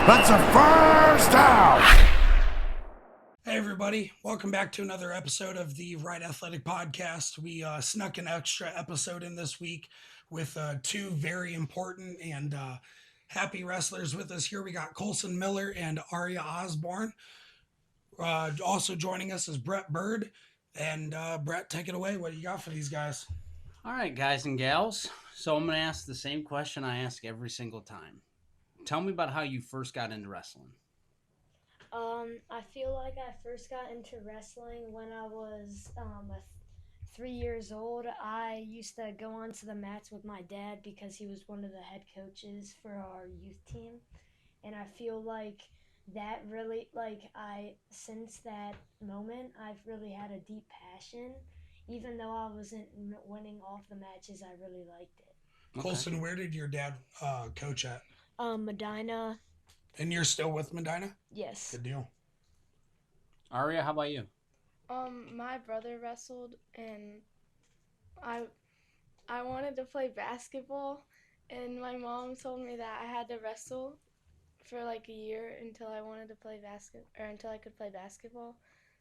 That's a first down. Hey everybody, welcome back to another episode of the Right Athletic Podcast. We snuck an extra episode in this week with two very important and happy wrestlers with us here. We got Kolsen Miller and Aria Osborne. Also joining us is Brett Bird. And Brett, take it away. What do you got for these guys? All right, guys and gals. So I'm going to ask the same question I ask every single time. Tell me about how you first got into wrestling. I feel like I first got into wrestling when I was 3 years old. I used to go onto the mats with my dad because he was one of the head coaches for our youth team. And I feel like that really, since that moment, I've really had a deep passion. Even though I wasn't winning all the matches, I really liked it. Okay. Kolsen, where did your dad coach at? Medina. And you're still with Medina? Yes. Good deal. Aria, how about you? My brother wrestled, and I wanted to play basketball, and my mom told me that I had to wrestle for like a year until I wanted to play until I could play basketball.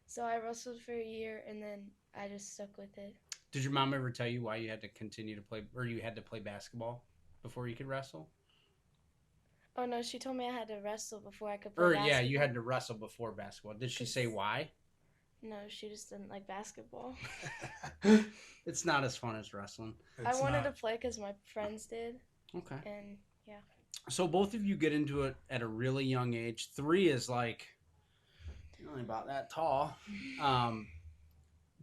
So I wrestled for a year, and then I just stuck with it. Did your mom ever tell you why you had to continue to play, or you had to play basketball before you could wrestle? Oh no, she told me I had to wrestle before I could play basketball. Yeah, you had to wrestle before basketball. Did she say why? No, she just didn't like basketball. It's not as fun as wrestling. I wanted to play because my friends did. Okay. And yeah. So both of you get into it at a really young age. 3 is like only about that tall.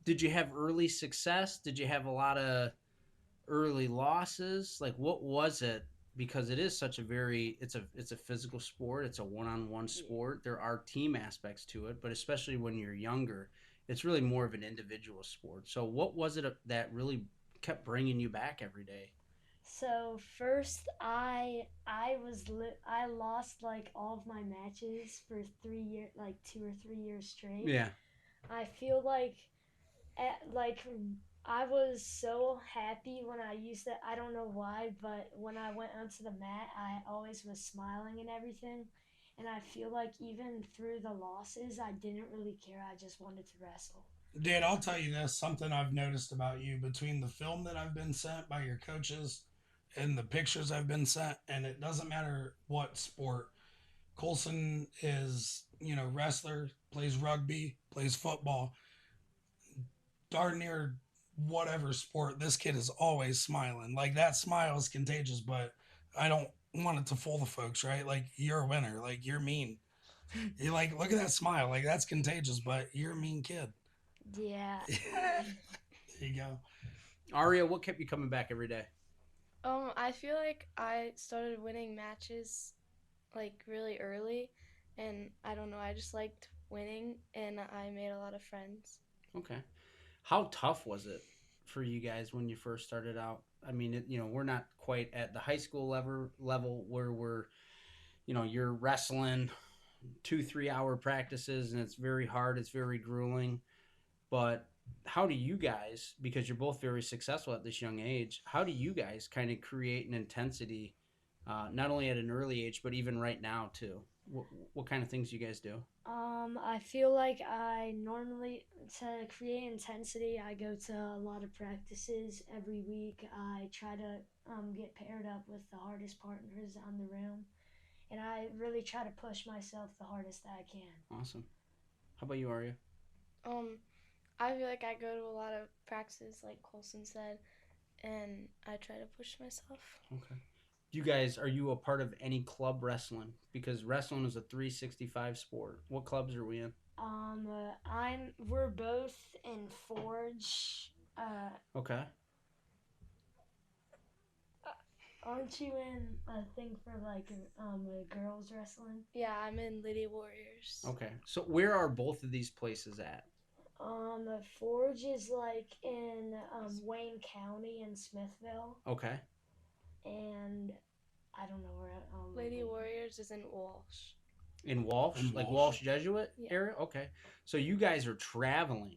Did you have early success? Did you have a lot of early losses? Like, what was it? Because it is such a it's a physical sport. It's a one-on-one sport. There are team aspects to it, but especially when you're younger, it's really more of an individual sport. So what was it that really kept bringing you back every day? So first, I lost like all of my matches for 3 years, like 2 or 3 years straight. Yeah. I feel like I was so happy when I used to, I don't know why, but when I went onto the mat, I always was smiling and everything. And I feel like even through the losses, I didn't really care. I just wanted to wrestle. Dude, I'll tell you this, something I've noticed about you between the film that I've been sent by your coaches and the pictures I've been sent, and it doesn't matter what sport. Kolsen is, wrestler, plays rugby, plays football, darn near whatever sport, this kid is always smiling. Like, that smile is contagious, but I don't want it to fool the folks, right? Like, you're a winner. Like, you're mean. You're like, look at that smile. Like, that's contagious, but you're a mean kid. Yeah. There you go. Aria, what kept you coming back every day? I feel like I started winning matches like really early, and I don't know, I just liked winning, and I made a lot of friends. Okay. How tough was it for you guys when you first started out? I mean, we're not quite at the high school level where we're, you're wrestling 2-3 hour practices, and it's very hard. It's very grueling. But how do you guys, because you're both very successful at this young age, how do you guys kind of create an intensity, not only at an early age, but even right now too? What kind of things do you guys do? I feel like I normally, to create intensity, I go to a lot of practices every week. I try to get paired up with the hardest partners on the room, and I really try to push myself the hardest that I can. Awesome. How about you, Aria? I feel like I go to a lot of practices, like Kolsen said, and I try to push myself. Okay. You guys, are you a part of any club wrestling? Because wrestling is a 365 sport. What clubs are we in? We're both in Forge. Okay. Aren't you in a thing for like girls wrestling? Yeah, I'm in Lady Warriors. Okay. So where are both of these places at? Forge is like in Wayne County in Smithville. Okay. And I don't know where. Lady Warriors is in Walsh. In Walsh? Like Walsh Jesuit area? Okay. So you guys are traveling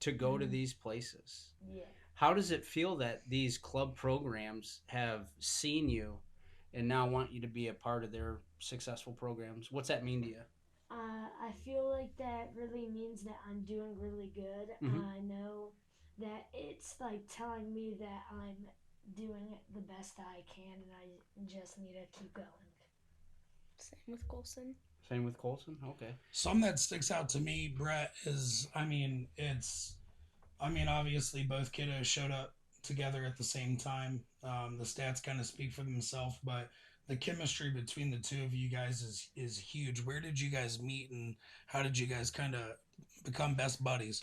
to go to these places. Yeah. How does it feel that these club programs have seen you and now want you to be a part of their successful programs. What's that mean to you? I feel like that really means that I'm doing really good. Mhm. I know that it's like telling me that I'm doing the best I can, and I just need to keep going. Same with Kolsen. Same with Colson. Okay. Some that sticks out to me, Brett, is obviously both kiddos showed up together at the same time. The stats kind of speak for themselves, but the chemistry between the two of you guys is huge. Where did you guys meet, and how did you guys kind of become best buddies?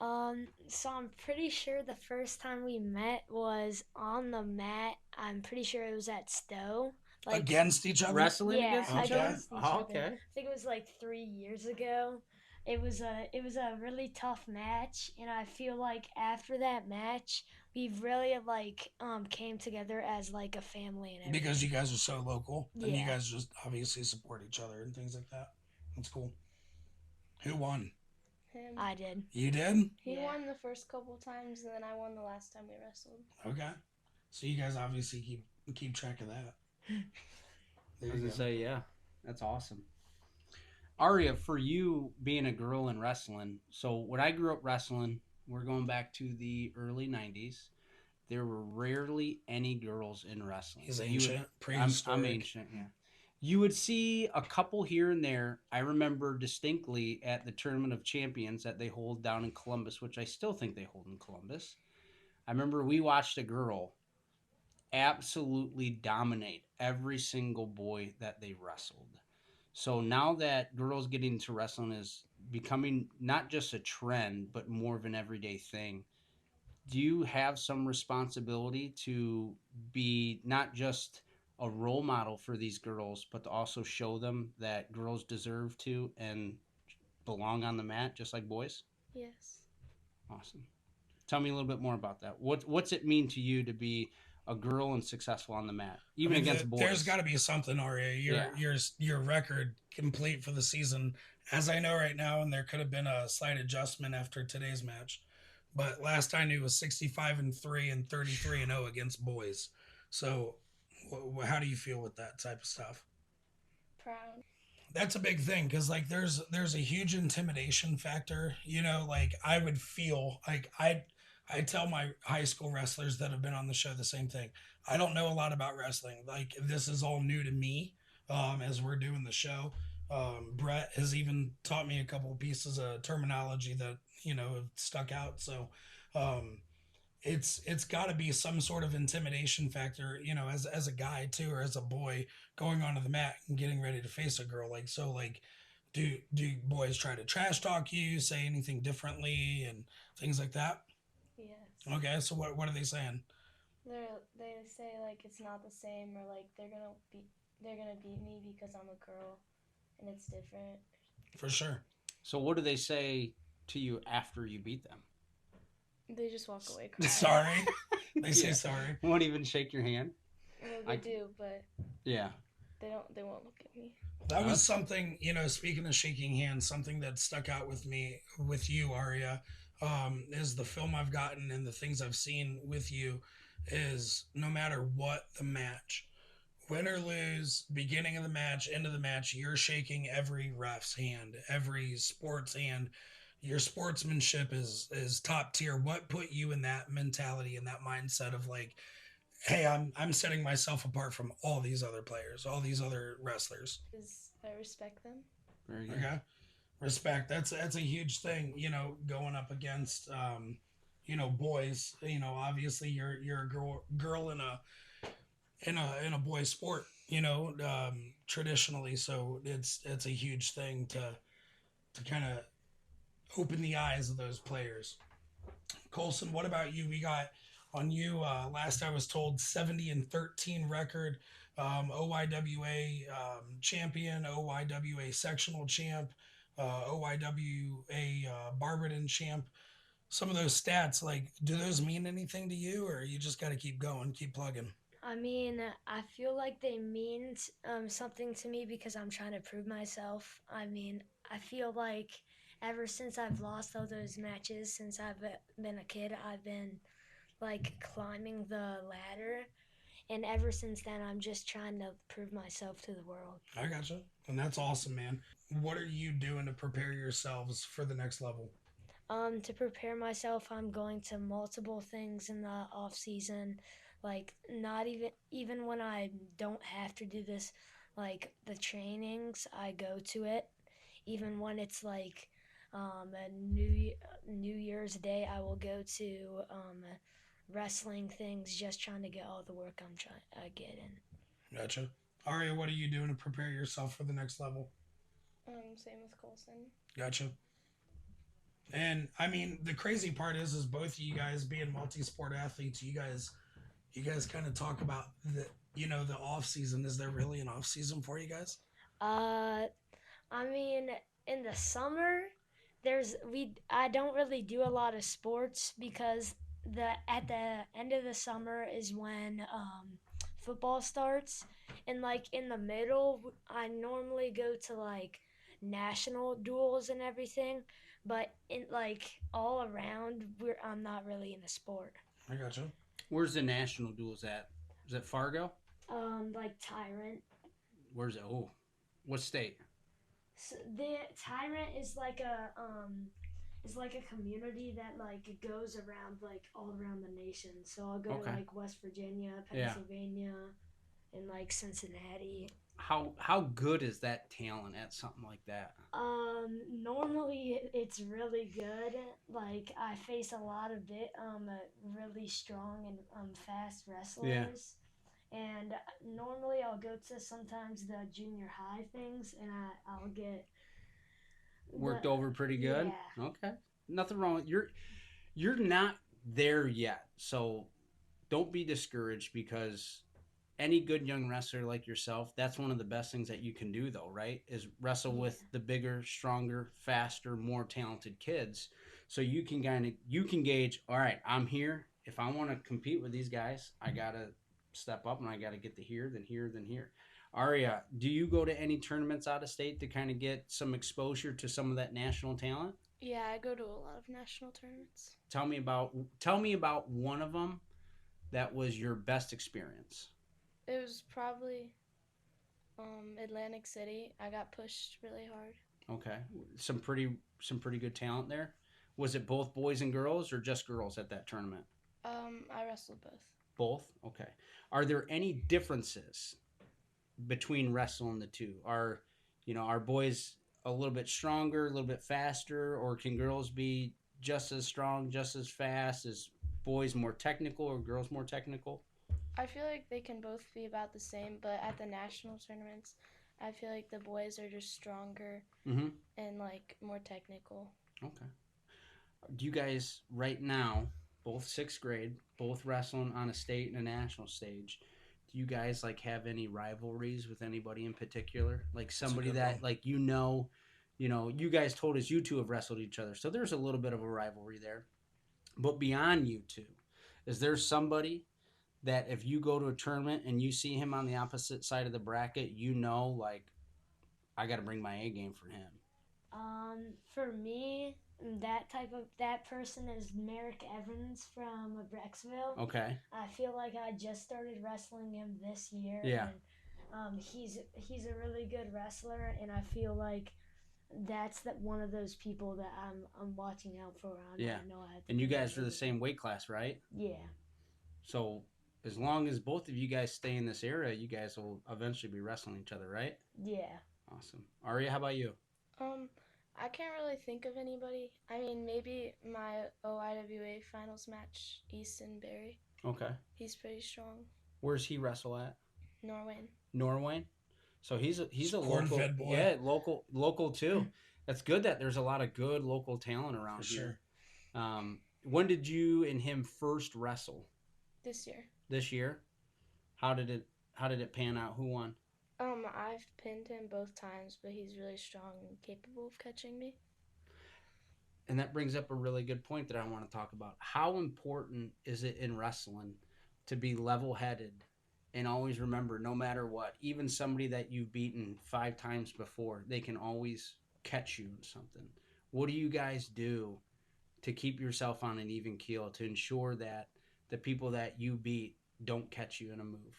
So I'm pretty sure the first time we met was on the mat. I'm pretty sure it was at Stowe. Like, Against each other? Wrestling yeah, against each Okay. other? against each Oh, other. okay. I think it was like 3 years ago. It was a really tough match, and I feel like after that match, we really like came together as like a family and everything. Because you guys are so local, and you Yeah. guys just obviously support each other and things like that. That's cool. Who won? Him. I did. You did? He Yeah. won the first couple times, and then I won the last time we wrestled. Okay. So you guys obviously keep track of that. I There was you gonna go. say, yeah, that's awesome. Aria, for you being a girl in wrestling, so when I grew up wrestling, we're going back to the early '90s. There were rarely any girls in wrestling. He's You would- ancient, prehistoric. I'm ancient, yeah. You would see a couple here and there. I remember distinctly at the Tournament of Champions that they hold down in Columbus, which I still think they hold in Columbus. I remember we watched a girl absolutely dominate every single boy that they wrestled. So now that girls getting into wrestling is becoming not just a trend, but more of an everyday thing, do you have some responsibility to be not just a role model for these girls, but to also show them that girls deserve to and belong on the mat just like boys? Yes. Awesome. Tell me a little bit more about that. What's it mean to you to be a girl and successful on the mat, even against boys? There's got to be something, Aria. Your record complete for the season, as I know right now, and there could have been a slight adjustment after today's match. But last I knew was 65-3 and 33-0 against boys. So, how do you feel with that type of stuff? Proud. That's a big thing because like there's a huge intimidation factor. Like I would feel like I tell my high school wrestlers that have been on the show the same thing. I don't know a lot about wrestling. Like this is all new to me as we're doing the show. Brett has even taught me a couple of pieces of terminology that have stuck out. So it's got to be some sort of intimidation factor, as a guy too, or as a boy going onto the mat and getting ready to face a girl. Like so, like do boys try to trash talk you, say anything differently, and things like that? Yes. Okay, so what are they saying? They say like it's not the same, or like they're gonna beat me because I'm a girl, and it's different. For sure. So what do they say to you after you beat them? They just walk away crying. Sorry. They say Yeah. sorry. Won't even shake your hand? Well, they do, but Yeah. they won't look at me. That was something, speaking of shaking hands, something that stuck out with me, with you, Aria, is the film I've gotten and the things I've seen with you is no matter what the match, win or lose, beginning of the match, end of the match, you're shaking every ref's hand, every sports hand. Your sportsmanship is top tier. What put you in that mentality and that mindset of like, hey, I'm setting myself apart from all these other players, all these other wrestlers? Because I respect them. Very good. Okay, respect. That's a huge thing. Going up against boys. Obviously you're a girl in a boy sport. Traditionally, so it's a huge thing to kind of open the eyes of those players. Colson, what about you? We got on you. Last I was told, 70-13 record. OYWA champion, OYWA sectional champ, OYWA Barberton champ. Some of those stats, like, do those mean anything to you, or you just got to keep going, keep plugging? I mean, I feel like they mean something to me because I'm trying to prove myself. I mean, I feel like ever since I've lost all those matches, since I've been a kid, I've been like climbing the ladder. and ever since then, I'm just trying to prove myself to the world. I gotcha. And that's awesome, man. What are you doing to prepare yourselves for the next level? To prepare myself, I'm going to multiple things in the off season, like not even when I don't have to do this, like the trainings, I go to it. Even when it's like a New Year's Day, I will go to wrestling things, just trying to get all the work I'm trying to get in. Gotcha. Aria, what are you doing to prepare yourself for the next level? Same with Kolsen. Gotcha. And I mean, the crazy part is both of you guys being multi-sport athletes, you guys kind of talk about the off season. Is there really an off season for you guys? I mean, in the summer, I don't really do a lot of sports because at the end of the summer is when football starts, and like in the middle, I normally go to like national duels and everything, but in like all around, I'm not really in a sport. I gotcha. Where's the national duels at? Is it Fargo? Like Tyrant. Where's it? Oh, what state? So the Tyrant is like a community that like goes around like all around the nation. So I'll go Okay. to like West Virginia, Yeah. Pennsylvania, and like Cincinnati. How good is that talent at something like that? Normally it's really good. Like I face a lot of really strong and fast wrestlers. And normally I'll go to sometimes the junior high things, and I'll get Worked over pretty good. Yeah. Okay, nothing wrong with you're not there yet, so don't be discouraged because any good young wrestler like yourself, that's one of the best things that you can do though, right? Is wrestle with the bigger, stronger, faster, more talented kids. So you can gauge, all right, I'm here. If I want to compete with these guys, I gotta step up and I gotta get to here, then here, then here. Aria, do you go to any tournaments out of state to kind of get some exposure to some of that national talent? Yeah, I go to a lot of national tournaments. Tell me about one of them that was your best experience. It was probably Atlantic City. I got pushed really hard. Okay, some pretty good talent there. Was it both boys and girls, or just girls at that tournament? I wrestled both. Both. Okay. Are there any differences between wrestling the two? Are boys a little bit stronger, a little bit faster, or can girls be just as strong, just as fast? Is boys more technical or girls more technical? I feel like they can both be about the same, but at the national tournaments, I feel like the boys are just stronger and like more technical. Okay. Do you guys right now, both sixth grade, both wrestling on a state and a national stage, do you guys like have any rivalries with anybody in particular? Like somebody that like you guys told us you two have wrestled each other, so there's a little bit of a rivalry there. But beyond you two, is there somebody that if you go to a tournament and you see him on the opposite side of the bracket, like I got to bring my A game for him? For me, that person is Merrick Evans from Brecksville. Okay. I feel like I just started wrestling him this year. Yeah. And, he's a really good wrestler, and I feel like that's one of those people that I'm watching out for. And you guys are the same weight class, right? Yeah. So as long as both of you guys stay in this area, you guys will eventually be wrestling each other, right? Yeah. Awesome. Aria, how about you? I can't really think of anybody. I mean, maybe my OYWA finals match, Easton Berry. Okay. He's pretty strong. Where's he wrestle at? Norwayne. So he's a local corn-fed boy. Yeah, local too. That's good that there's a lot of good local talent around here. Sure. When did you and him first wrestle? This year. This year? How did it pan out? Who won? I've pinned him both times, but he's really strong and capable of catching me. And that brings up a really good point that I want to talk about. How important is it in wrestling to be level-headed and always remember, no matter what, even somebody that you've beaten 5 times before, they can always catch you in something? What do you guys do to keep yourself on an even keel to ensure that the people that you beat don't catch you in a move?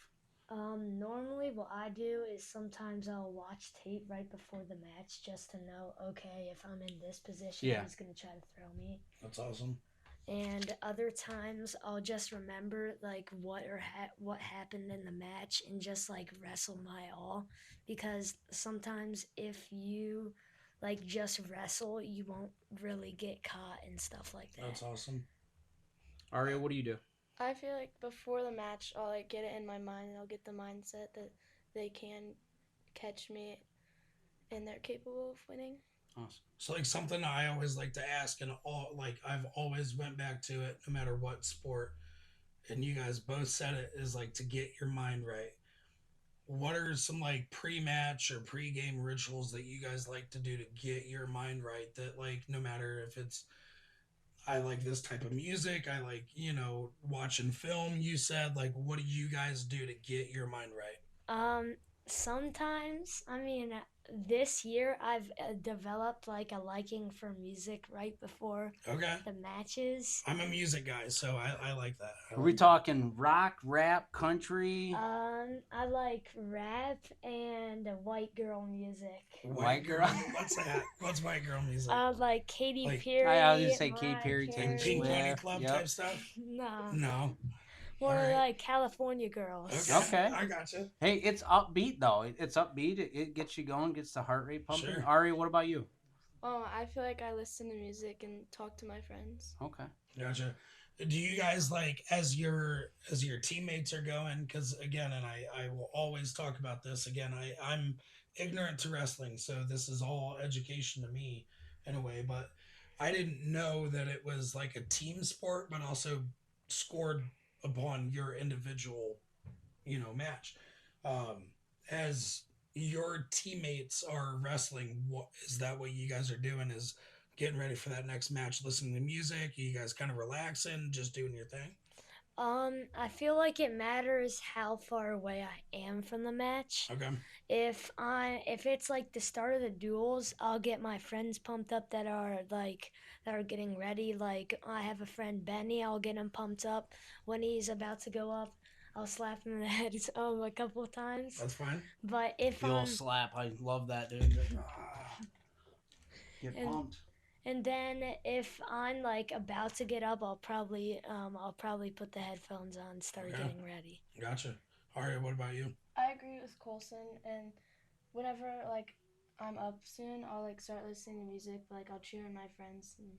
Normally what I do is sometimes I'll watch tape right before the match just to know, okay, if I'm in this position, Yeah. he's going to try to throw me. That's awesome. And other times I'll just remember like what happened in the match and just like wrestle my all, because sometimes if you like just wrestle, you won't really get caught and stuff like that. That's awesome. Aria, what do you do? I feel like before the match, I'll like get it in my mind and I'll get the mindset that they can catch me and they're capable of winning. Awesome. So like something I always like to ask, and all like I've always went back to it no matter what sport, and you guys both said it, is like to get your mind right. What are some like pre-match or pre-game rituals that you guys like to do to get your mind right, that like no matter if it's I like this type of music, I like, watching film, you said, like what do you guys do to get your mind right? Sometimes, I mean, this year I've developed like a liking for music right before Okay. the matches. I'm a music guy, so I like that. Are we talking rock, rap, country? I like rap and white girl music. White girl? What's that? What's white girl music? Like Katy Like- Perry. I was gonna say Katy Mariah Perry, Taylor Like Pink Pony Swift, Club yep. type stuff? No. No. More All right. like California girls. Okay. I gotcha. Hey, it's upbeat though. It's upbeat. It gets you going, gets the heart rate pumping. Sure. Aria, what about you? I feel like I listen to music and talk to my friends. Okay. Gotcha. Do you guys like as your teammates are going? Because again, and I will always talk about this again. I'm ignorant to wrestling, so this is all education to me in a way. But I didn't know that it was like a team sport, but also scored upon your individual, match. As your teammates are wrestling, what is that? What you guys are doing is getting ready for that next match, listening to music. You guys kind of relaxing, just doing your thing. I feel like it matters how far away I am from the match. Okay. If it's like the start of the duels, I'll get my friends pumped up that are getting ready. Like I have a friend Benny, I'll get him pumped up when he's about to go up. I'll slap him in the head a couple of times. That's fine. But if The old slap. I love that, dude. Get pumped. And then if I'm like about to get up, I'll probably put the headphones on, start getting ready. Gotcha. Aria, what about you? I agree with Kolsen, and whenever like I'm up soon, I'll like start listening to music. Like I'll cheer on my friends and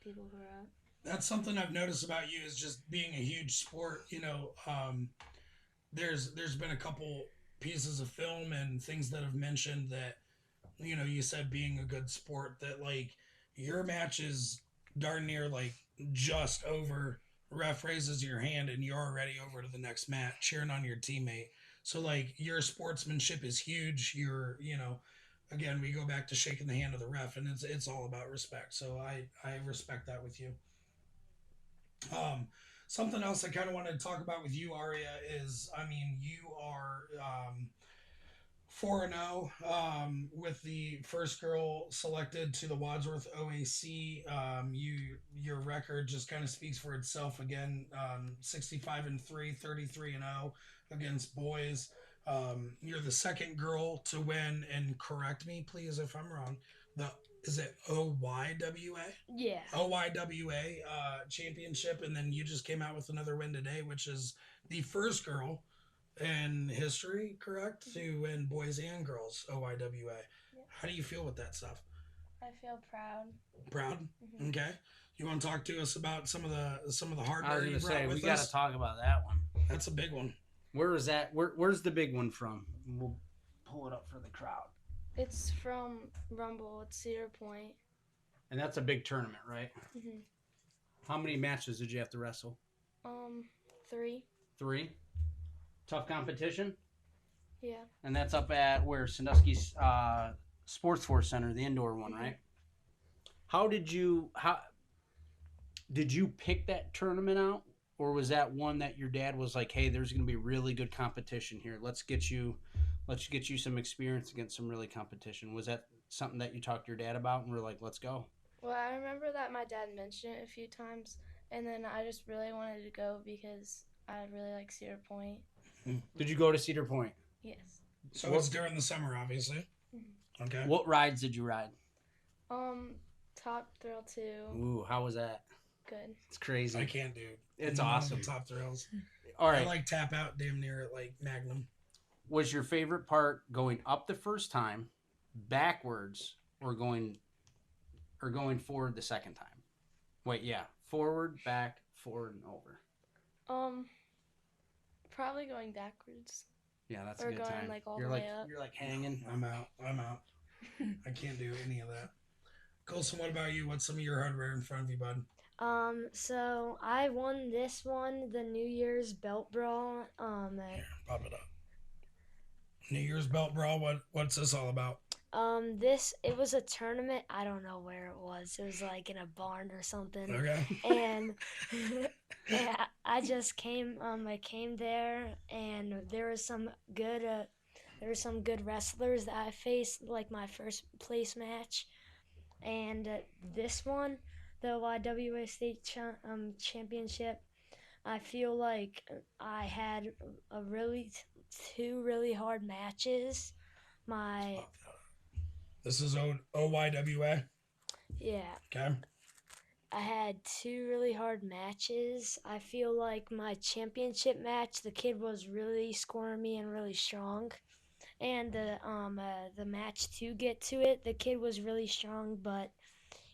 people who are up. That's something I've noticed about you, is just being a huge sport. There's been a couple pieces of film and things that have mentioned that, you said being a good sport, that like your match is darn near like just over. Ref raises your hand and you're already over to the next match cheering on your teammate. So like your sportsmanship is huge. You're, again, we go back to shaking the hand of the ref, and it's all about respect. So I respect that with you. Something else I kind of wanted to talk about with you, Aria, is, you are 4-0 with the first girl selected to the Wadsworth OAC. Your record just kind of speaks for itself again. 65-3, 33-0 against boys. You're the second girl to win, and correct me please if I'm wrong. Is it OYWA? Yeah. OYWA championship, and then you just came out with another win today, which is the first girl in history, correct, to win boys and girls OYWA. Yep. How do you feel with that stuff? I feel proud. Proud? Mm-hmm. Okay. You want to talk to us about some of the hardware I was you going to brought say, with we got us? to talk about that one. That's a big one. Where is that? Where's the big one from? We'll pull it up for the crowd. It's from Rumble. It's Cedar Point. And that's a big tournament, right? Mm-hmm. How many matches did you have to wrestle? 3. 3. Tough competition? Yeah. And that's up at where? Sandusky's Sports Force Center, the indoor one, right? How did you pick that tournament out? Or was that one that your dad was like, hey, there's going to be really good competition here. Let's get you some experience against some really competition. Was that something that you talked to your dad about and were like, let's go? Well, I remember that my dad mentioned it a few times, and then I just really wanted to go because I really like Cedar Point. Did you go to Cedar Point? Yes. So it's during the summer, obviously. Okay. What rides did you ride? Top Thrill 2. Ooh, how was that? Good. It's crazy. I can't do. It's none of awesome. the Top Thrills. All right. I like tap out damn near at like Magnum. Was your favorite part going up the first time, backwards, or going forward the second time? Wait, yeah. Forward, back, forward, and over. Probably going backwards. Yeah, that's Or a good going, time. like, all you're the like way up. you're like hanging. I'm out. I can't do any of that. Colson, what about you? What's some of your hardware in front of you, bud? So I won this one, the New Year's belt brawl. Here, pop it up. New Year's belt brawl. What's this all about? It was a tournament. I don't know where it was. It was like in a barn or something. Okay. And yeah, I came there, and there was some good wrestlers that I faced, like my first place match, and this one, the OYWA State Championship. I feel like I had two really hard matches. This is OYWA. Yeah. Okay. I had two really hard matches. I feel like my championship match, the kid was really squirmy and really strong. And the match to get to it, the kid was really strong, but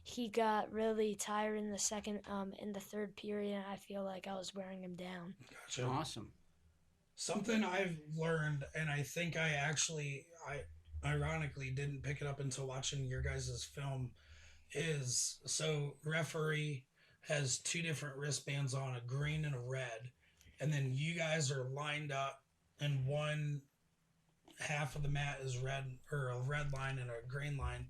he got really tired in the third period, and I feel like I was wearing him down. Gotcha. Awesome. Something I've learned, and I think I ironically didn't pick it up until watching your guys' film, is so referee has two different wristbands on, a green and a red, and then you guys are lined up, and one half of the mat is red, or a red line and a green line.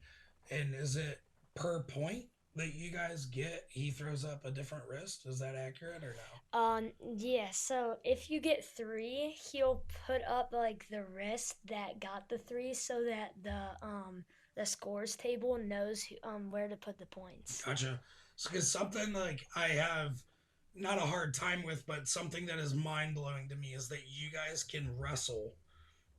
And is it per point that you guys get? He throws up a different wrist. Is that accurate or no? Yeah, so if you get 3, he'll put up like the wrist that got the 3 so that the scores table knows where to put the points. Gotcha. Because something like I have not a hard time with, but something that is mind blowing to me is that you guys can wrestle,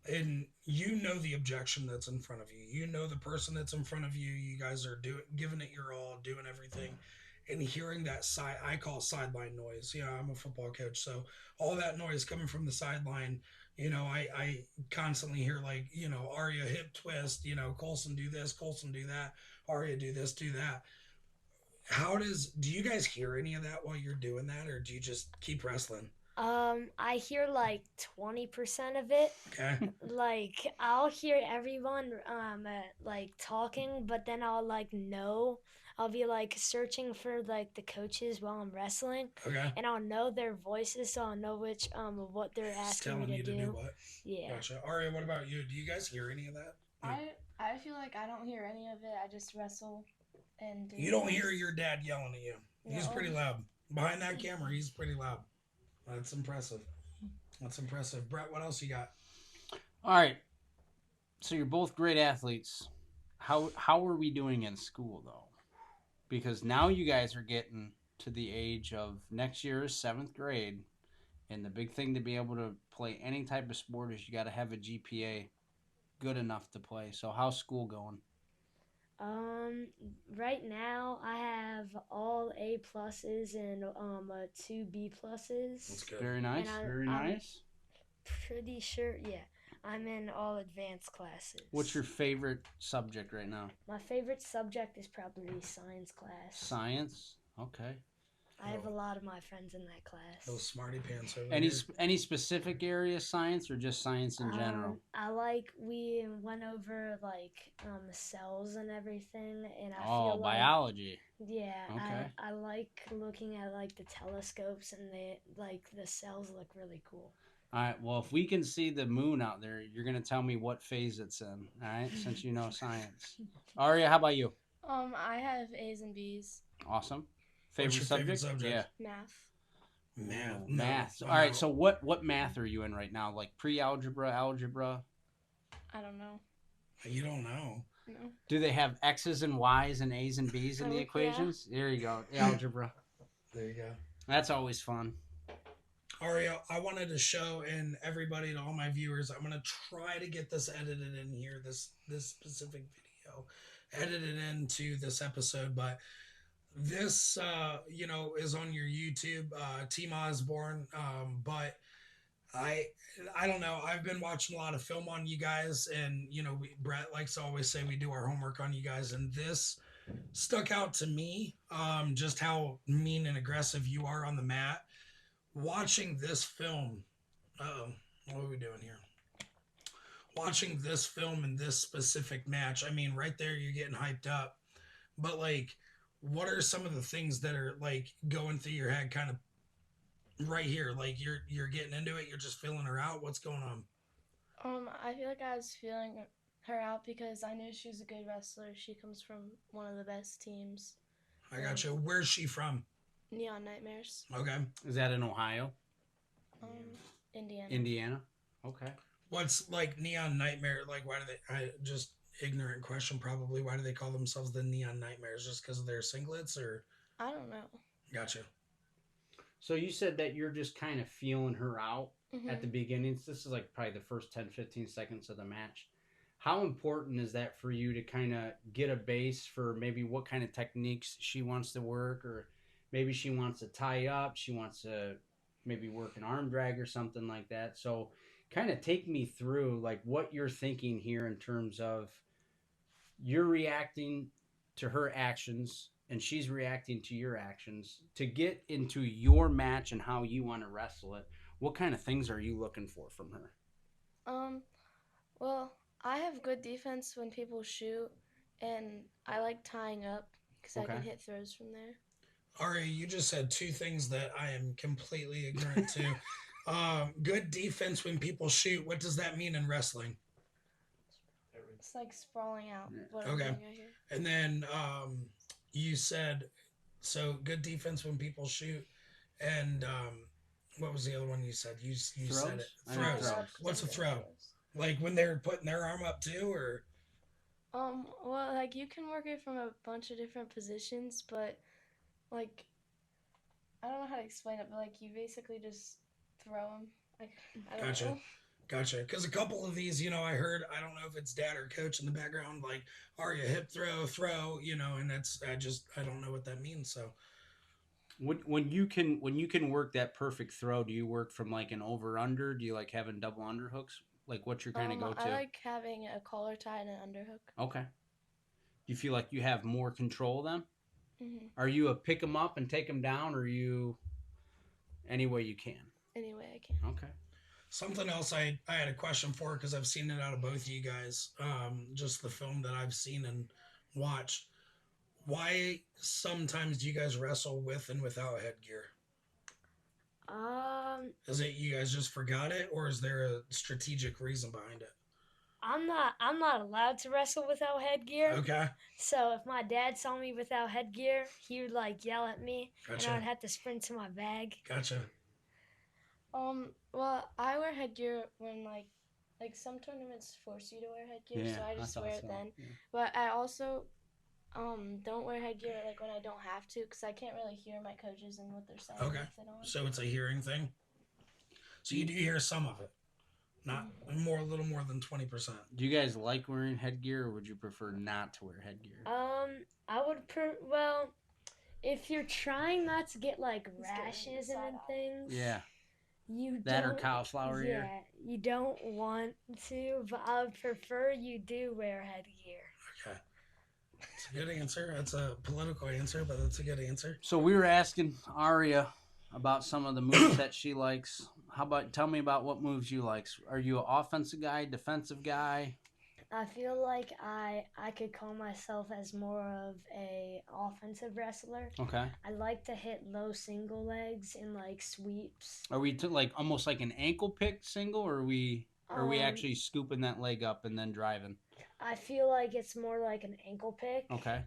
and you know the objection that's in front of you. You know the person that's in front of you. You guys are giving it your all, doing everything, and hearing that I call sideline noise. You know, I'm a football coach, so all that noise coming from the sideline. You know, I constantly hear, like, you know, Aria hip twist. You know, Kolsen do this, Kolsen do that. Aria do this, do that. Do you guys hear any of that while you're doing that, or do you just keep wrestling? I hear like 20% of it. Okay. Like I'll hear everyone like talking, but then I'll be like searching for like the coaches while I'm wrestling. Okay. And I'll know their voices, so I'll know which what they're asking me to do. What? Yeah. Gotcha. Aria, what about you? Do you guys hear any of that? I feel like I don't hear any of it. I just wrestle and do You don't hear your dad yelling at you. He's No. pretty loud. Behind that camera, he's pretty loud. That's impressive. Brett, what else you got? All right. So you're both great athletes. How are we doing in school though? Because now you guys are getting to the age of next year's 7th grade, and the big thing to be able to play any type of sport is you got to have a GPA good enough to play. So how's school going? Right now I have all A pluses and 2 B pluses. That's good. Very nice. And Very I'm nice. Pretty sure, yeah. I'm in all advanced classes. What's your favorite subject right now? My favorite subject is probably science class. Science. Okay. I have a lot of my friends in that class. Those smarty pants over Any there. any specific area of science or just science in general? We went over like cells and everything, and I Oh, feel like biology. yeah, Okay. I like looking at like the telescopes, and the cells look really cool. All right. Well, if we can see the moon out there, you're gonna tell me what phase it's in. All right, since you know science. Aria, how about you? I have A's and B's. Awesome. What's your favorite subject? Yeah. Math. Math. Oh, math. No, All right. no. So what math are you in right now? Like pre-algebra, algebra? I don't know. You don't know. No. Do they have X's and Y's and A's and B's in the Yeah. equations? There you go. Algebra. There you go. That's always fun. Aria, I wanted to show and everybody, to all my viewers, I'm gonna try to get this edited in here, this specific video, edited into this episode, but this is on your YouTube, Team Osborne, but I I don't know. I've been watching a lot of film on you guys, and Brett likes to always say we do our homework on you guys, and this stuck out to me. Just how mean and aggressive you are on the mat. Watching this film, what are we doing here? Watching this film in this specific match, I mean, right there, you're getting hyped up. But like, what are some of the things that are like going through your head, kind of right here? Like you're getting into it, you're just feeling her out. What's going on? I feel like I was feeling her out because I knew she was a good wrestler. She comes from one of the best teams. I got you. Where's she from? Neon Nightmares. Okay. Is that in Ohio? Indiana. Indiana? Okay. What's like Neon Nightmare? Like, why do they? I just ignorant question probably. Why do they call themselves the Neon Nightmares? Just because of their singlets, or? I don't know. Gotcha. So you said that you're just kind of feeling her out Mm-hmm. at the beginnings. This is like probably the first 10, 15 seconds of the match. How important is that for you to kind of get a base for maybe what kind of techniques she wants to work, or maybe she wants to tie up, she wants to maybe work an arm drag or something like that. So kind of take me through like what you're thinking here in terms of you're reacting to her actions and she's reacting to your actions to get into your match and how you want to wrestle it. What kind of things are you looking for from her? Well, I have good defense when people shoot, and I like tying up because I can hit throws from there. Aria, you just said two things that I am completely ignorant to. Good defense when people shoot. What does that mean in wrestling? It's like sprawling out. Yeah. What I'm Okay. doing right here. And then you said, so good defense when people shoot. And what was the other one you said? You said it. I know Throws. throws. What's a throw? Like when they're putting their arm up too, or? Well, like you can work it from a bunch of different positions, but like I don't know how to explain it, but like you basically just throw them. Like I don't Gotcha. know. Gotcha. Because a couple of these, I heard, I don't know if it's dad or coach in the background, like, Aria, hip throw, and that's, I don't know what that means. So, When you can work that perfect throw, do you work from like an over under? Do you like having double underhooks? Like what's your kind of go to? I like having a collar tie and an underhook. Okay. Do you feel like you have more control then? Mm-hmm. Are you a pick them up and take them down, or are you any way you can? Any way I can. Okay. something else I had a question for, because I've seen it out of both of you guys, just the film that I've seen and watched. Why sometimes do you guys wrestle with and without headgear? Is it you guys just forgot it, or is there a strategic reason behind it? I'm not allowed to wrestle without headgear. Okay, So if my dad saw me without headgear, he would like yell at me, and Gotcha. I would have to sprint to my bag. gotcha. Well, I wear headgear when like some tournaments force you to wear headgear, so I just wear it then. Yeah. But I also don't wear headgear like when I don't have to, because I can't really hear my coaches and what they're saying. Okay. If they don't. So it's a hearing thing. So you do hear some of it, not more, a little more than 20%. Do you guys like wearing headgear, or would you prefer not to wear headgear? I would well, if you're trying not to get like He's getting rashes side and eye. things, Yeah, you that or don't- cauliflower yeah, ear. you don't want to, but I would prefer you do wear headgear. Okay. It's a good answer. That's a political answer, but that's a good answer. So we were asking Aria about some of the moves that she likes. How about tell me about what moves you like? Are you an offensive guy, defensive guy? I feel like I could call myself as more of a offensive wrestler. Okay. I like to hit low single legs and like sweeps. Are we like almost like an ankle pick single, or are we actually scooping that leg up and then driving? I feel like it's more like an ankle pick. Okay.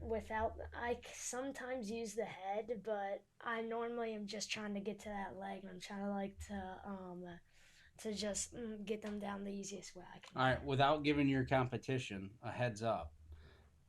I sometimes use the head, but I normally am just trying to get to that leg, and I'm trying to just get them down the easiest way I can. All right. Without giving your competition a heads up,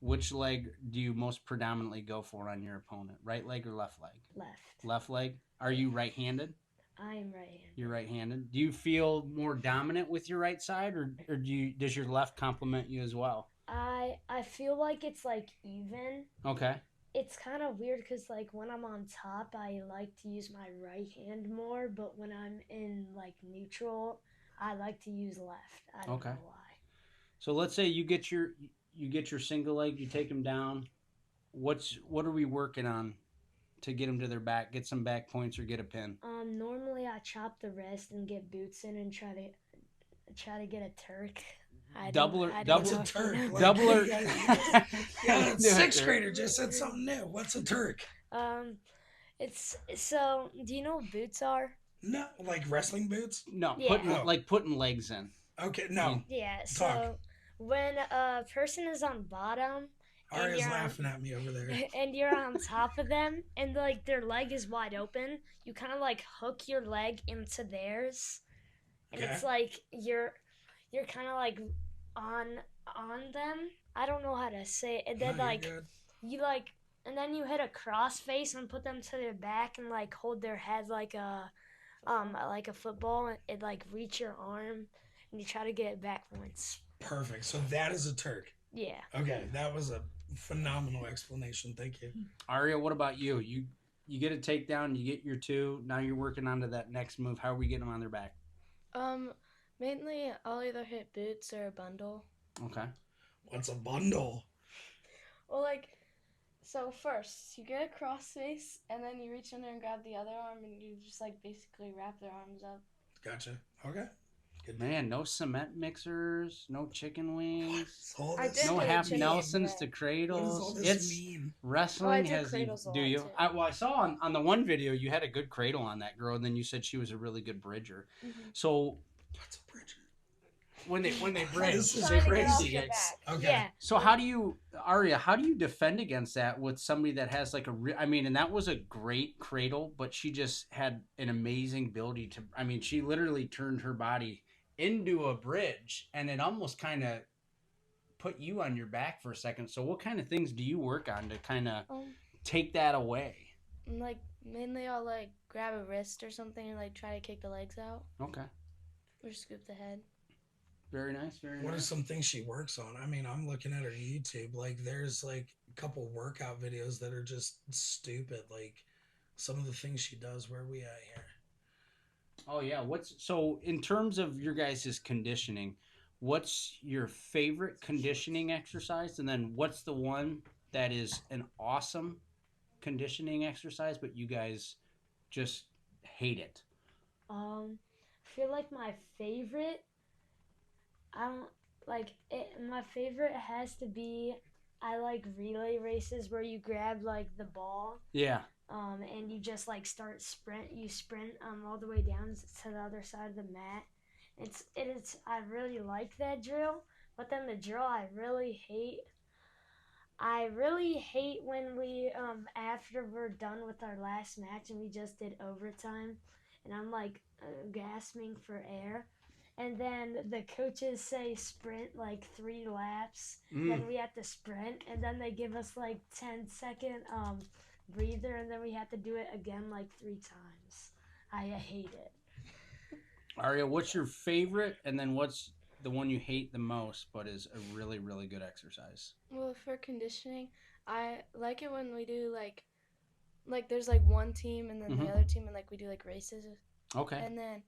which leg do you most predominantly go for on your opponent? Right leg or left leg? Left. Left leg. Are you right-handed? I am right-handed. You're right-handed. Do you feel more dominant with your right side, or does your left complement you as well? I feel like it's like even. Okay. It's kind of weird because like when I'm on top, I like to use my right hand more, but when I'm in like neutral, I like to use left. I don't know why. So let's say you get your single leg, you take them down. What are we working on to get them to their back, get some back points, or get a pin? Normally I chop the wrist and get boots in and try to get a Turk. What's a Turk? Doubler. Yeah, sixth grader just said something new. What's a Turk? It's so. Do you know what boots are? No, like wrestling boots. No, Yeah. putting legs in. Okay, no. Yeah. So when a person is on bottom, Aria's laughing at me over there. And you're on top of them, and like their leg is wide open, you kind of like hook your leg into theirs, and it's like you're kind of like on them. I don't know how to say it. And then you like, and then you hit a cross face and put them to their back and like hold their head like a football and like reach your arm and you try to get back points. Perfect. So that is a Turk. Yeah. Okay, that was a phenomenal explanation. Thank you. Aria, what about you? You get a takedown, you get your 2. Now you're working on to that next move. How are we getting them on their back? Mainly I'll either hit boots or a bundle. Okay. What's a bundle? Well, like, so first you get a cross face and then you reach in there and grab the other arm and you just like basically wrap their arms up. Gotcha. Okay. Good. Man, no cement mixers, no chicken wings, No half Nelsons to cradles. What does all this mean? Wrestling has. Do you? I saw on the one video you had a good cradle on that girl, and then you said she was a really good bridger. Mm-hmm. So What's a bridger? when they bridge, This is they crazy. bridge. Okay. Yeah. So how do you, Aria? How do you defend against that with somebody that has like and that was a great cradle, but she just had an amazing ability to. I mean, she literally turned her body into a bridge, and it almost kind of put you on your back for a second. So what kind of things do you work on to kind of take that away? Like mainly I'll like grab a wrist or something and like try to kick the legs out. Okay. Or scoop the head. Very nice. Very nice. What are some things she works on? I mean, I'm looking at her YouTube. Like, there's like a couple workout videos that are just stupid. Like, some of the things she does. Where are we at here? Oh yeah. So in terms of your guys' conditioning, what's your favorite conditioning exercise, and then what's the one that is an awesome conditioning exercise, but you guys just hate it? I feel like my favorite. My favorite has to be. I like relay races where you grab like the ball. Yeah. And you just like you sprint all the way down to the other side of the mat. It's I really like that drill, but then the drill I really hate when we after we're done with our last match and we just did overtime and I'm like gasping for air. And then the coaches say sprint like 3 laps. Then we have to sprint, and then they give us like 10-second breather, and then we have to do it again like 3 times. I hate it. Aria, what's your favorite, and then what's the one you hate the most, but is a really, really good exercise? Well, for conditioning, I like it when we do like there's like one team and then the other team, and like we do like races. Okay. And then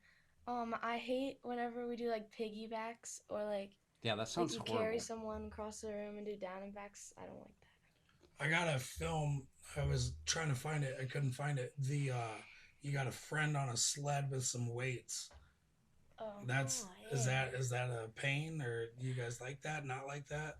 I hate whenever we do like piggybacks or like that sounds like you horrible. Carry someone across the room and do down and backs. I don't like that. I got a film. I was trying to find it. I couldn't find it. You got a friend on a sled with some weights. Is that a pain, or do you guys like that? Not like that?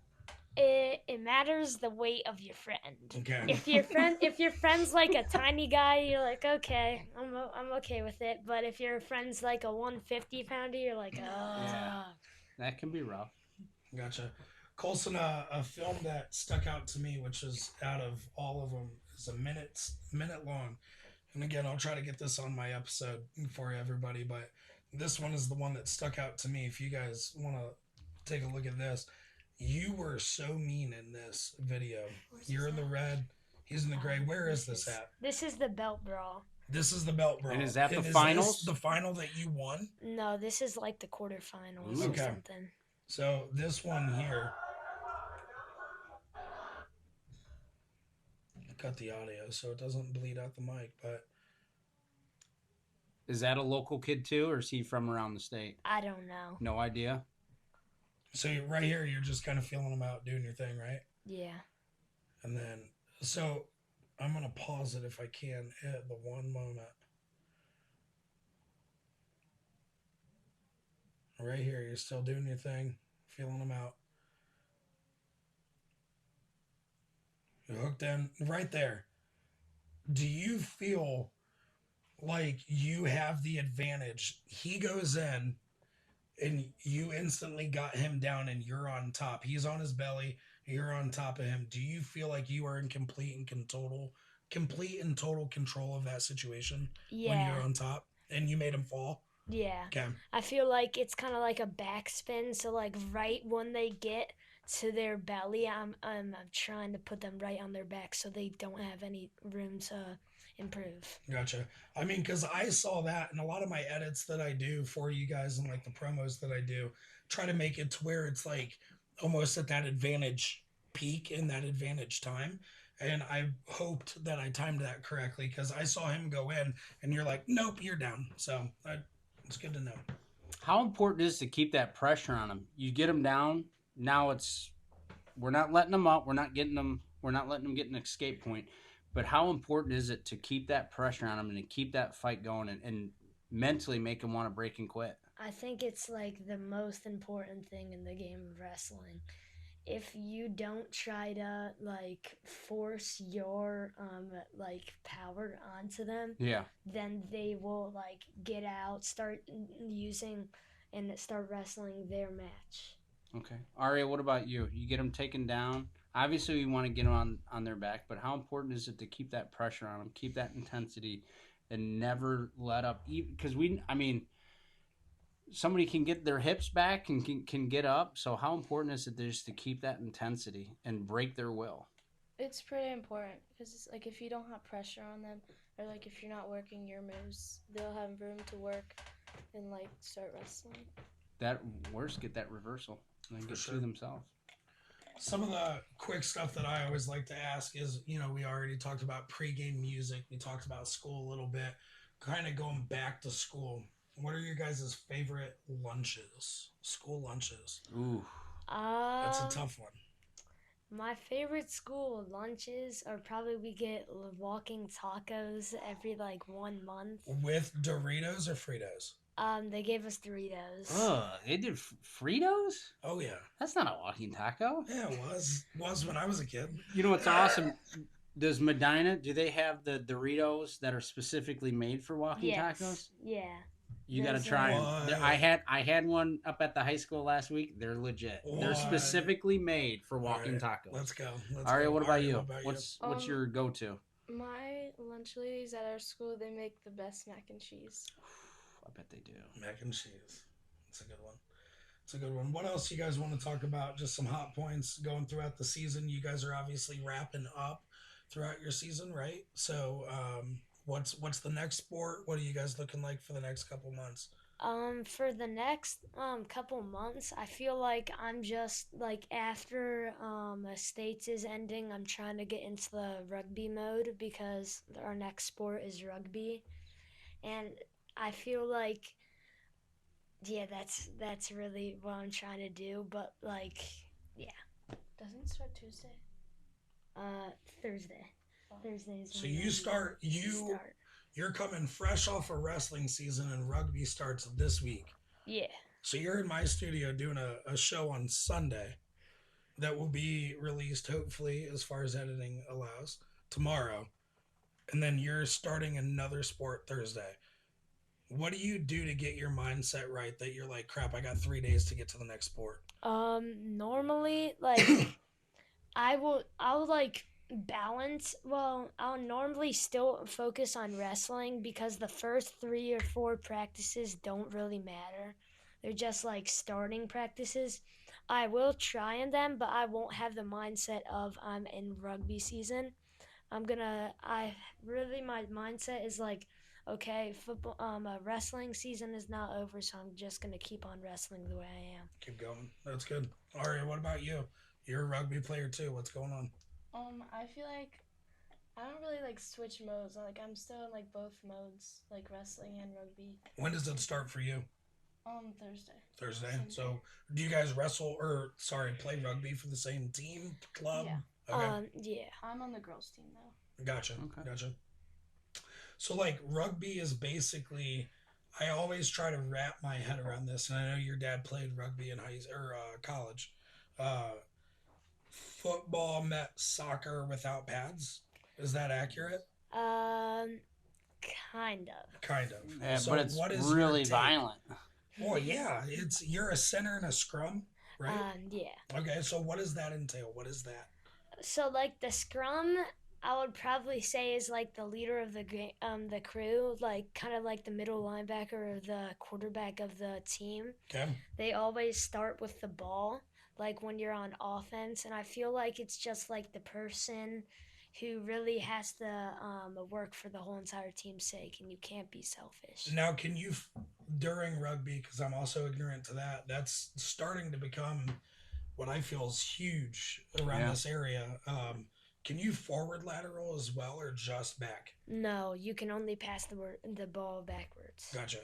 It matters the weight of your friend. Okay. If your friend's like a tiny guy, you're like, okay, I'm okay with it. But if your friend's like a 150-pounder, you're like, Yeah. That can be rough. Gotcha. Kolsen, a film that stuck out to me, which is out of all of them, is a minute long. And again, I'll try to get this on my episode for everybody, but this one is the one that stuck out to me. If you guys want to take a look at this. You were so mean in this video. You're in the red. He's in the gray. Where is this at? This is the belt brawl. This is the belt brawl. And is that the is this finals? the final that you won? No, this is like the quarterfinals Ooh. or Okay. something. So this one here. Cut the audio so it doesn't bleed out the mic, but Is that a local kid too, or is he from around the state? I don't know. No idea. so right here you're just kind of feeling them out, doing your thing, right? Yeah. And then so I'm gonna pause it if I can at the one moment. Right here, you're still doing your thing, feeling them out. You're hooked in right there. Do you feel like you have the advantage? He goes in and you instantly got him down and you're on top. He's on his belly, you're on top of him. Do you feel like you are in complete and total control of that situation when Yeah. you're on top and you made him fall? Yeah. Okay. I feel like it's kind of like a backspin. So like right when they get to their belly, I'm trying to put them right on their back so they don't have any room to improve. Gotcha. I mean, because I saw that in a lot of my edits that I do for you guys and like the promos that I do, try to make it to where it's like almost at that advantage peak in that advantage time. And I hoped that I timed that correctly because I saw him go in and you're like, nope, you're down. So it's good to know. How important is it to keep that pressure on him? You get him down. Now we're not letting them up. We're not letting them get an escape point. But how important is it to keep that pressure on him and to keep that fight going and mentally make him want to break and quit? I think it's like the most important thing in the game of wrestling. If you don't try to like force your like power onto them, Yeah. then they will like get out, start using and start wrestling their match. Okay. Aria, what about you? You get them taken down. Obviously, you want to get them on their back, but how important is it to keep that pressure on them, keep that intensity, and never let up? Because somebody can get their hips back and can get up. So how important is it just to keep that intensity and break their will? It's pretty important because it's like if you don't have pressure on them or like if you're not working your moves, they'll have room to work and like start wrestling. That worse, get that reversal and then get sure. to themselves. Some of the quick stuff that I always like to ask is, we already talked about pregame music. We talked about school a little bit. Kind of going back to school. What are your guys' favorite lunches? School lunches. Ooh. That's a tough one. My favorite school lunches are probably we get walking tacos every like 1 month. With Doritos or Fritos? They gave us Doritos. They did Fritos? Oh, yeah. That's not a walking taco. Yeah, it was. It was when I was a kid. You know what's awesome? Does Medina, do they have the Doritos that are specifically made for walking tacos? Yeah. You got to Those try are- them. I had one up at the high school last week. They're legit. They're What? specifically made for walking All right, tacos. Let's go. Aria, what about Aria, you? what about What's Um, your go-to? My lunch ladies at our school, they make the best mac and cheese. I bet they do. Mac and cheese. It's a good one. It's a good one. What else you guys want to talk about? Just some hot points going throughout the season. You guys are obviously wrapping up throughout your season, right? So, what's the next sport? What are you guys looking like for the next couple months? For the next couple months, I feel like I'm just like after the States is ending, I'm trying to get into the rugby mode because our next sport is rugby, and I feel like that's really what I'm trying to do. But like, Doesn't it start Tuesday? Thursday. Thursday is So when you we start. You're coming fresh off a wrestling season, and rugby starts this week. Yeah. So you're in my studio doing a show on Sunday that will be released, hopefully, as far as editing allows, tomorrow. And then you're starting another sport Thursday. What do you do to get your mindset right that you're like, crap, I got 3 days to get to the next sport? Normally, like, I'll like balance. Well, I'll normally still focus on wrestling because the first 3 or 4 practices don't really matter. They're just like starting practices. I will try on them, but I won't have the mindset of I'm in rugby season. My mindset is like okay, football, wrestling season is not over, so I'm just gonna keep on wrestling the way I am. Keep going. That's good. Aria, what about you? You're a rugby player too. What's going on? I feel like I don't really like switch modes. Like I'm still in like both modes, like wrestling and rugby. When does it start for you? Thursday. Thursday. Same So, day. do you guys play rugby for the same team, club? Yeah. Okay. Yeah. I'm on the girls' team though. Gotcha. Okay. Gotcha. So, like, rugby is basically, I always try to wrap my head around this, and I know your dad played rugby in college. Uh, Football met soccer without pads. Is that accurate? Um, kind of. Kind of. Yeah, So but it's what is really your take? violent. Well, yeah, you're a center and a scrum, right? Yeah. Okay, so what does that entail? What is that? So like the scrum, I would probably say is like the leader of the crew, like kind of like the middle linebacker or the quarterback of the team. Okay. They always start with the ball, like when you're on offense, and I feel like it's just like the person who really has to work for the whole entire team's sake, and you can't be selfish. Now, can you, during rugby, because I'm also ignorant to that, that's starting to become what I feel is huge around this area. Can you forward lateral as well, or just back? No, you can only pass the ball backwards. Gotcha.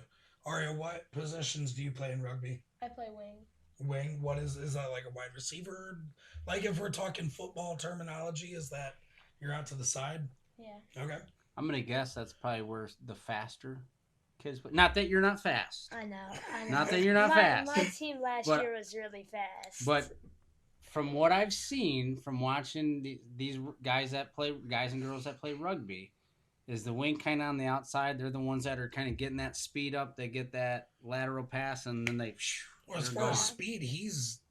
Aria, what positions do you play in rugby? I play wing. Wing. What is that, like a wide receiver? Like if we're talking football terminology, is that you're out to the side? Yeah. Okay. I'm gonna guess that's probably where the faster kids. Not that you're not fast. I know. Not that you're not fast. My team last But- year was really fast. But from what I've seen from watching these guys and girls that play rugby, is the wing kind of on the outside. They're the ones that are kind of getting that speed up. They get that lateral pass, and then they. Well, as far as speed,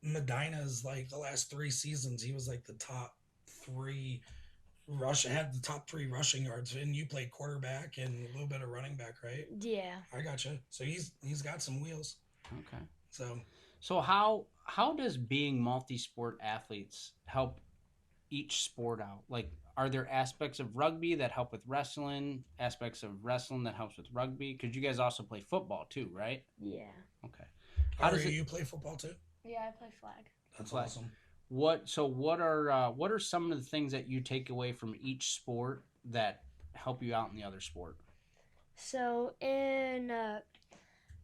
Medina's like the last 3 seasons, he was like the top 3 had the top 3 rushing yards, and you played quarterback and a little bit of running back, right? Yeah. I gotcha. So he's got some wheels. Okay. So how does being multi-sport athletes help each sport out? Like, are there aspects of rugby that help with wrestling? Aspects of wrestling that helps with rugby? Because you guys also play football too, right? Yeah. Okay. how does you play football too? Yeah, I play flag. That's Flag. awesome. What are some of the things that you take away from each sport that help you out in the other sport? So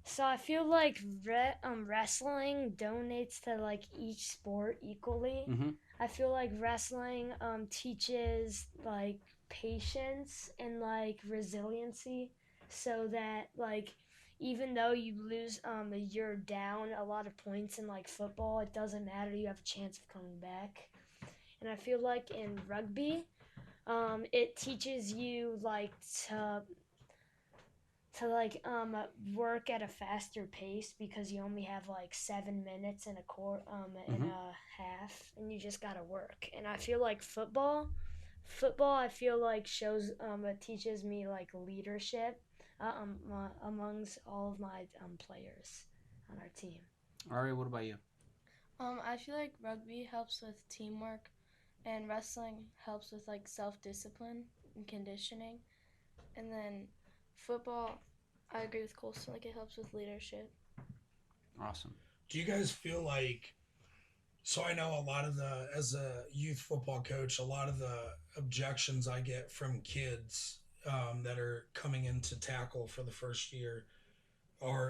so I feel like wrestling donates to like each sport equally. Mm-hmm. I feel like wrestling teaches like patience and like resiliency, so that like even though you lose you're down a lot of points in like football, it doesn't matter, you have a chance of coming back. And I feel like in rugby it teaches you like to like work at a faster pace, because you only have like 7 minutes in in a half, and you just gotta work. And I feel like football I feel like shows it teaches me like leadership amongst all of my players on our team. Ari, what about you? I feel like rugby helps with teamwork, and wrestling helps with like self-discipline and conditioning, and then football, I agree with Kolsen, like it helps with leadership. Awesome. Do you guys feel like, so I know a lot of as a youth football coach, a lot of the objections I get from kids that are coming in to tackle for the first year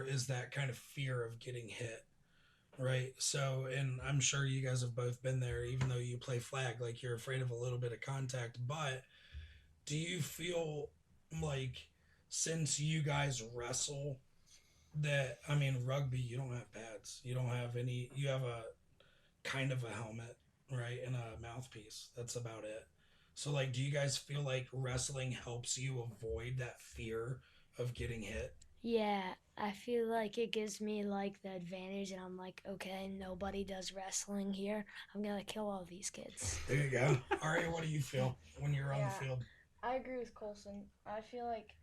is that kind of fear of getting hit, right? So, and I'm sure you guys have both been there, even though you play flag, like you're afraid of a little bit of contact. But do you feel like, since you guys wrestle, that, I mean, rugby, you don't have pads, you don't have any, you have a kind of a helmet, right, and a mouthpiece, that's about it. So like, do you guys feel like wrestling helps you avoid that fear of getting hit? Yeah, I feel like it gives me like the advantage, and I'm like, okay, nobody does wrestling here, I'm gonna kill all these kids. There you go. Aria, what do you feel when you're on Yeah. the field? I agree with Kolsen. I feel like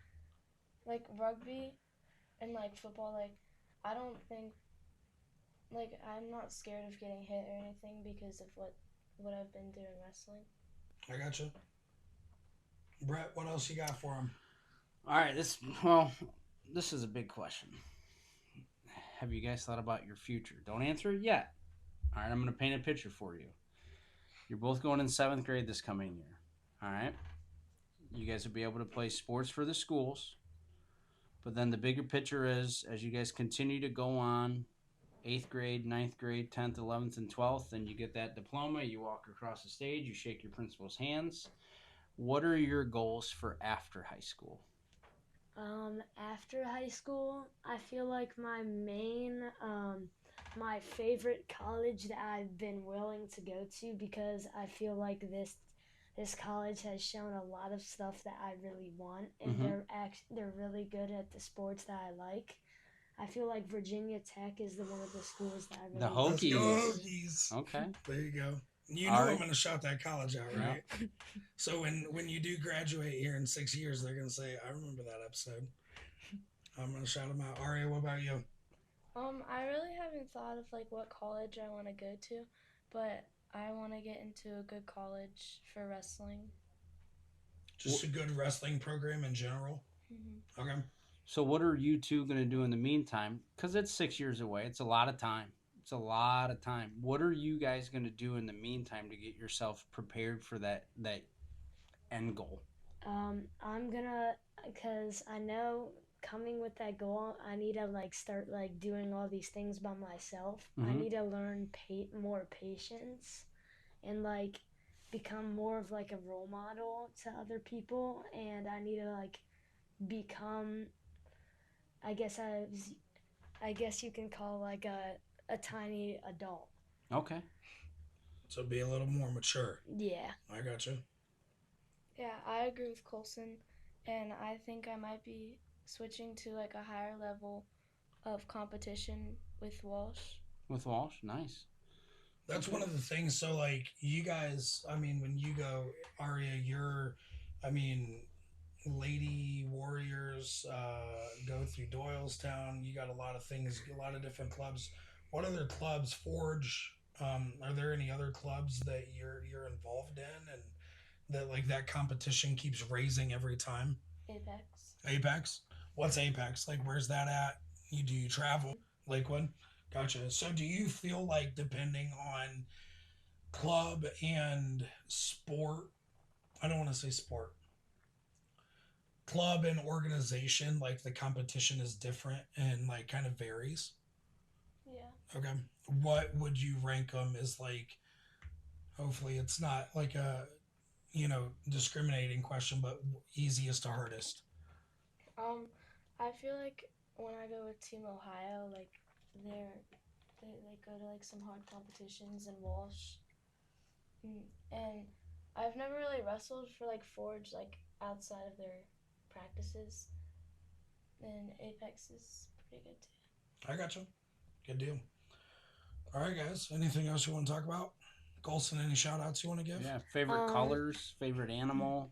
rugby and like football, like I don't think, like I'm not scared of getting hit or anything because of what I've been doing wrestling. I gotcha. Brett, what else you got for him? All right, this is a big question. Have you guys thought about your future? Don't answer it yet. All right, I'm going to paint a picture for you. You're both going in 7th grade this coming year. All right? You guys will be able to play sports for the schools. But then the bigger picture is as you guys continue to go on 8th grade, 9th grade, 10th, 11th, and 12th, and you get that diploma, you walk across the stage, you shake your principal's hands. What are your goals for after high school? After high school, I feel like my favorite college that I've been willing to go to, because I feel like this college has shown a lot of stuff that I really want, and they're really good at the sports that I like. I feel like Virginia Tech is one of the schools that I really The want Let's to go Hokies. Hokies. Okay. There you go. You All know right. I'm going to shout that college out, right? So when you do graduate here in 6 years, they're going to say, I remember that episode. I'm going to shout them out. Aria, what about you? I really haven't thought of like what college I want to go to, but I want to get into a good college for wrestling. Just a good wrestling program in general? Mm-hmm. Okay. So what are you two going to do in the meantime? Because it's 6 years away. It's a lot of time. What are you guys going to do in the meantime to get yourself prepared for that end goal? I'm gonna, because I know coming with that goal, I need to like start like doing all these things by myself. I need to learn more patience, and like become more of like a role model to other people, and I need to like become, I guess I guess you can call like a tiny adult. Okay. So be a little more mature. Yeah. I got you. Yeah, I agree with Kolsen, and I think I might be switching to like a higher level of competition with Walsh. With Walsh, nice. That's one of the things. So, like, you guys, I mean, when you go, Aria, I mean, Lady Warriors go through Doylestown. You got a lot of things, a lot of different clubs. What other clubs? Forge. Are there any other clubs that you're involved in, and that like that competition keeps raising every time? Apex. Apex. What's Apex? Like, where's that at? Do you travel? Lakewood. Gotcha. So, do you feel like depending on club and sport? I don't want to say sport. Club and organization, like the competition is different and like kind of varies. Yeah. Okay. What would you rank them as like? Hopefully, it's not like a discriminating question, but easiest to hardest. I feel like when I go with Team Ohio, like they like go to like some hard competitions in Walsh, and I've never really wrestled for like Forge like outside of their practices, and Apex is pretty good too. I got you. Good deal. All right, guys. Anything else you want to talk about? Colson, any shout outs you want to give? Yeah, favorite colors, favorite animal.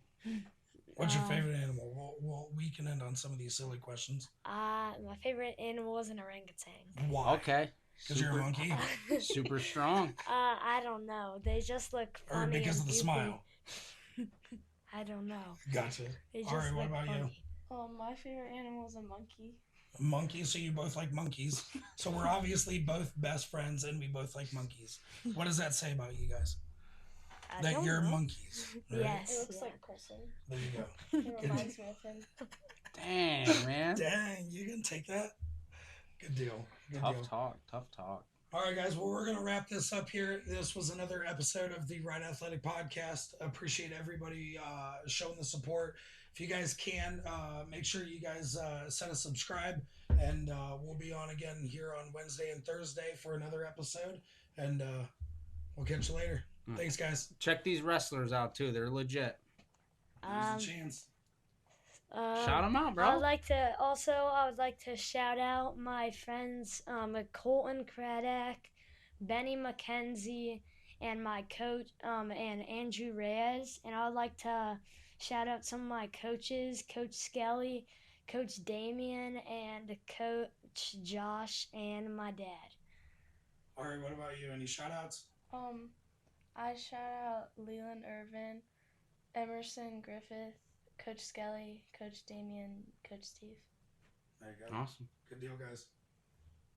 What's your favorite animal? We can end on some of these silly questions. My favorite animal is an orangutan. Why? Okay. Because you're a monkey? Super strong. I don't know. They just look funny. Or because and of the goofy. smile? I don't know. Gotcha. They just All right, what look about funny. you? My favorite animal is a monkey. Monkeys, so you both like monkeys. So we're obviously both best friends and we both like monkeys. What does that say about you guys? I That don't you're know. monkeys. Right? Yes. It looks yeah. like Colson. There you go. It reminds me of him. Dang, man. Dang, you gonna take that? Good deal. Good Tough deal. talk. All right, guys. Well, we're going to wrap this up here. This was another episode of the Right Athletic Podcast. Appreciate everybody showing the support. If you guys can, make sure you guys set a subscribe. And we'll be on again here on Wednesday and Thursday for another episode. And we'll catch you later. Thanks, guys. Check these wrestlers out, too. They're legit. There's a chance. Shout them out, bro. I would like to shout out my friends Colton Craddock, Benny McKenzie, and my coach and Andrew Reyes. And I would like to shout out some of my coaches, Coach Skelly, Coach Damien, and Coach Josh, and my dad. All right, what about you? Any shout outs? I shout out Leland Irvin, Emerson Griffith, Coach Skelly, Coach Damien, Coach Steve. There you go. Awesome. Good deal, guys.